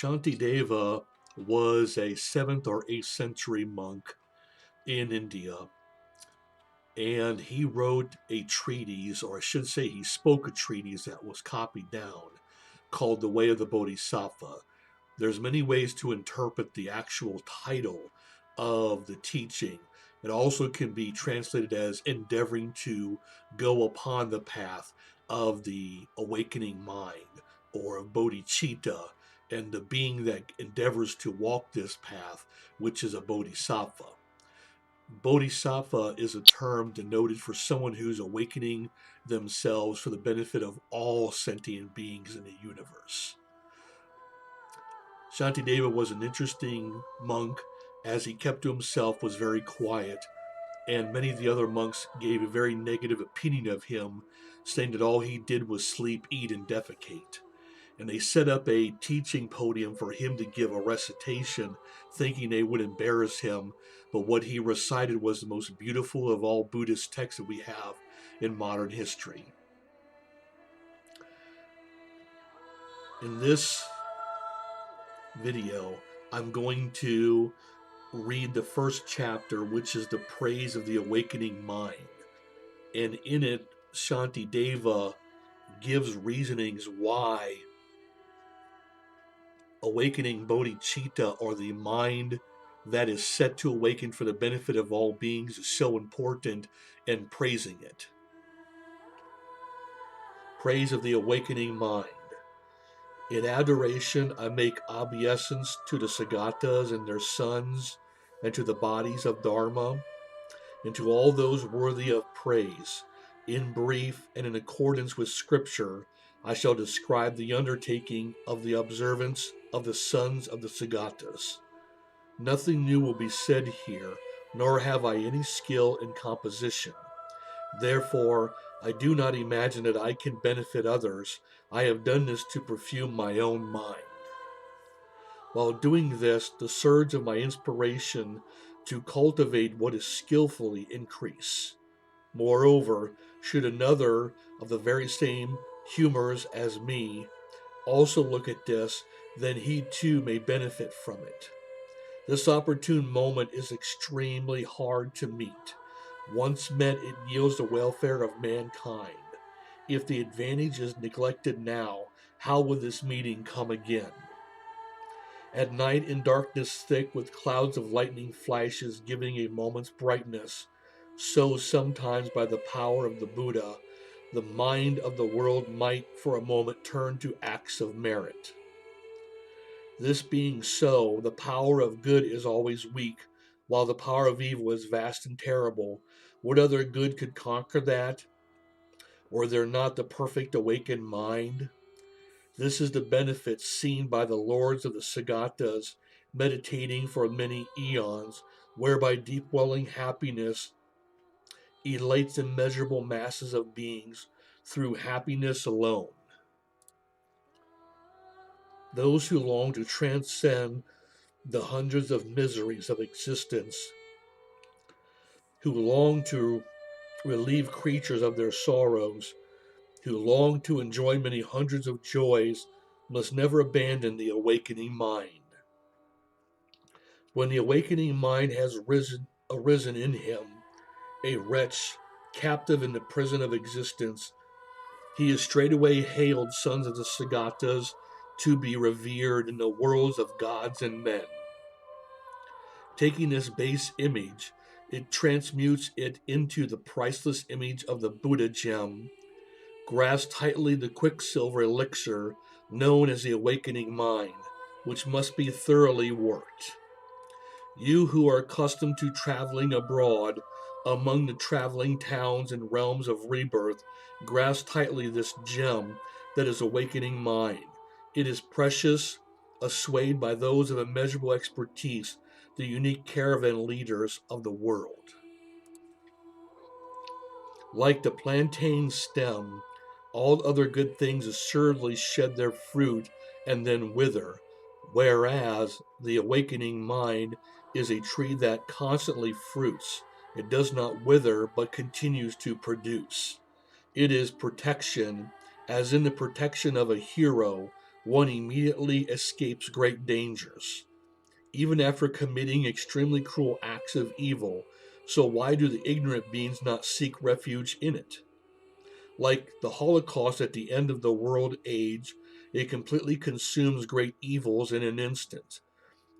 Shantideva was a 7th or 8th century monk in India, and he wrote a treatise, or I should say he spoke a treatise that was copied down, called The Way of the Bodhisattva. There's many ways to interpret the actual title of the teaching. It also can be translated as endeavoring to go upon the path of the awakening mind, or of Bodhicitta, and the being that endeavors to walk this path, which is a bodhisattva. Bodhisattva is a term denoted for someone who's awakening themselves for the benefit of all sentient beings in the universe. Shantideva was an interesting monk, as he kept to himself, was very quiet, and many of the other monks gave a very negative opinion of him, saying that all he did was sleep, eat, and defecate. And they set up a teaching podium for him to give a recitation, thinking they would embarrass him, but what he recited was the most beautiful of all Buddhist texts that we have in modern history. In this video, I'm going to read the first chapter, which is the praise of the awakening mind. And in it, Shantideva gives reasonings why awakening bodhicitta, or the mind that is set to awaken for the benefit of all beings, is so important, and praising it. Praise of the awakening mind. In adoration, I make obeisance to the Sagatas and their sons, and to the bodies of Dharma, and to all those worthy of praise. In brief, and in accordance with Scripture, I shall describe the undertaking of the observance of the sons of the Sagatas. Nothing new will be said here, nor have I any skill in composition. Therefore, I do not imagine that I can benefit others. I have done this to perfume my own mind. While doing this, the surge of my inspiration to cultivate what is skillfully increase. Moreover, should another of the very same humors as me also look at this, then he too may benefit from it. This opportune moment is extremely hard to meet. Once met, it yields the welfare of mankind. If the advantage is neglected now, how will this meeting come again? At night, in darkness thick, with clouds of lightning flashes giving a moment's brightness, so sometimes by the power of the Buddha, the mind of the world might for a moment turn to acts of merit. This being so, the power of good is always weak, while the power of evil is vast and terrible. What other good could conquer that? Or there not the perfect awakened mind? This is the benefit seen by the lords of the Sagatas, meditating for many eons, whereby deep-welling happiness elates immeasurable masses of beings through happiness alone. Those who long to transcend the hundreds of miseries of existence, who long to relieve creatures of their sorrows, who long to enjoy many hundreds of joys, must never abandon the awakening mind. When the awakening mind has arisen in him, a wretch captive in the prison of existence, he is straightway hailed sons of the Sagatas to be revered in the worlds of gods and men. Taking this base image, it transmutes it into the priceless image of the Buddha gem, grasps tightly the quicksilver elixir known as the awakening mind, which must be thoroughly worked. You who are accustomed to traveling abroad among the traveling towns and realms of rebirth, grasp tightly this gem that is awakening mind. It is precious, assuaged by those of immeasurable expertise, the unique caravan leaders of the world. Like the plantain stem, all other good things assuredly shed their fruit and then wither, whereas the awakening mind is a tree that constantly fruits. It does not wither, but continues to produce. It is protection, as in the protection of a hero, one immediately escapes great dangers, even after committing extremely cruel acts of evil. So why do the ignorant beings not seek refuge in it? Like the Holocaust at the end of the world age, it completely consumes great evils in an instant.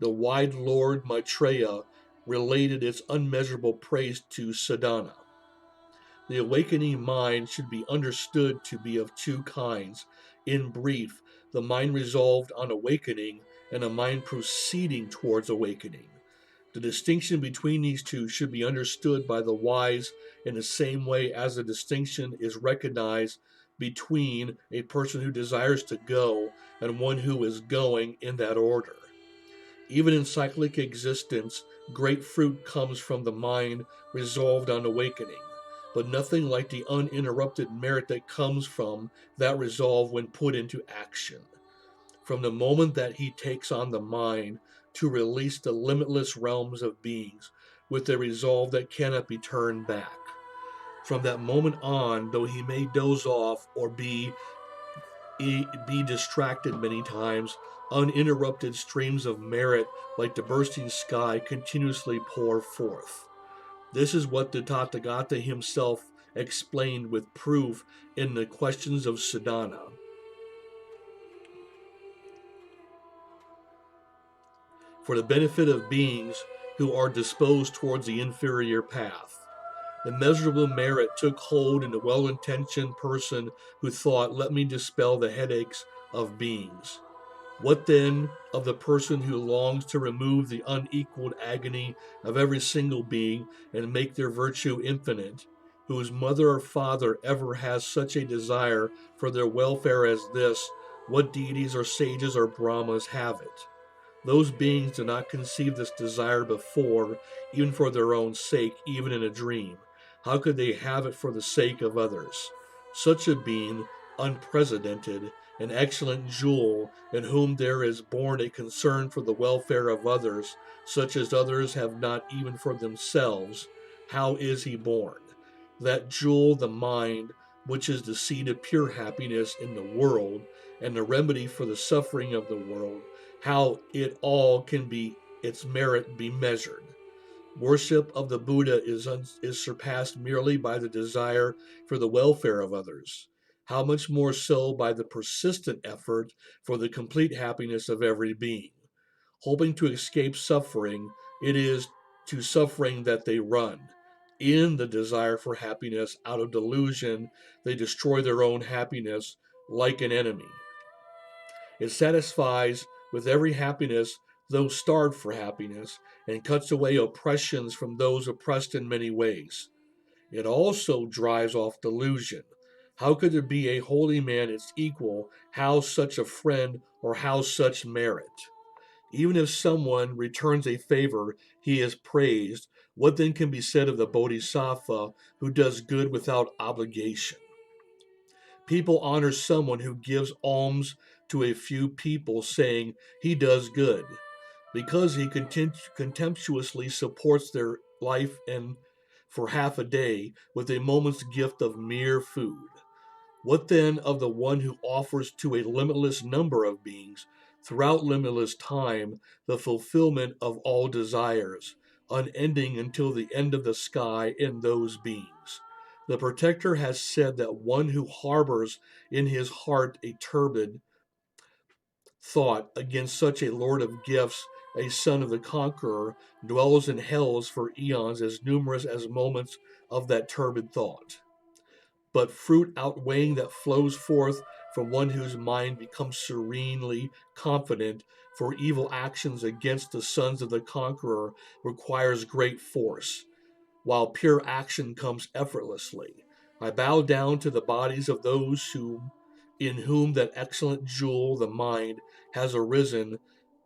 The wide Lord Maitreya related its unmeasurable praise to sadhana. The awakening mind should be understood to be of two kinds. In brief, the mind resolved on awakening and a mind proceeding towards awakening. The distinction between these two should be understood by the wise in the same way as the distinction is recognized between a person who desires to go and one who is going in that order. Even in cyclic existence, great fruit comes from the mind resolved on awakening, but nothing like the uninterrupted merit that comes from that resolve when put into action. From the moment that he takes on the mind to release the limitless realms of beings with a resolve that cannot be turned back. From that moment on, though he may doze off or be distracted many times, uninterrupted streams of merit like the bursting sky continuously pour forth. This is what the Tathagata himself explained with proof in the questions of sadhana. For the benefit of beings who are disposed towards the inferior path. Immeasurable merit took hold in the well-intentioned person who thought, let me dispel the headaches of beings. What then of the person who longs to remove the unequaled agony of every single being and make their virtue infinite, whose mother or father ever has such a desire for their welfare as this? What deities or sages or Brahmas have it? Those beings do not conceive this desire before, even for their own sake, even in a dream. How could they have it for the sake of others? Such a being, unprecedented, an excellent jewel, in whom there is born a concern for the welfare of others, such as others have not even for themselves, how is he born? That jewel, the mind, which is the seed of pure happiness in the world, and the remedy for the suffering of the world, how it all can be its merit be measured. Worship of the Buddha is surpassed merely by the desire for the welfare of others. How much more so by the persistent effort for the complete happiness of every being. Hoping to escape suffering, it is to suffering that they run. In the desire for happiness out of delusion, they destroy their own happiness like an enemy. It satisfies with every happiness those starved for happiness, and cuts away oppressions from those oppressed in many ways. It also drives off delusion. How could there be a holy man its equal? How such a friend, or how such merit? Even if someone returns a favor, he is praised. What then can be said of the Bodhisattva who does good without obligation? People honor someone who gives alms to a few people, saying he does good, because he contemptuously supports their life and for half a day with a moment's gift of mere food. What then of the one who offers to a limitless number of beings, throughout limitless time, the fulfillment of all desires, unending until the end of the sky in those beings? The protector has said that one who harbors in his heart a turbid thought against such a lord of gifts, a son of the conqueror, dwells in hells for eons as numerous as moments of that turbid thought. But fruit outweighing that flows forth from one whose mind becomes serenely confident for evil actions against the sons of the conqueror requires great force, while pure action comes effortlessly. I bow down to the bodies of those in whom that excellent jewel, the mind, has arisen,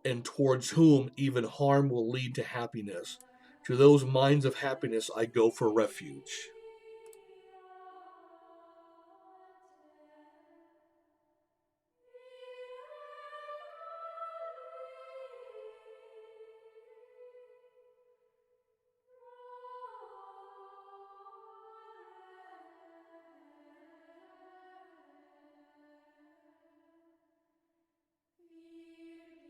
and towards whom even harm will lead to happiness. To those minds of happiness I go for refuge.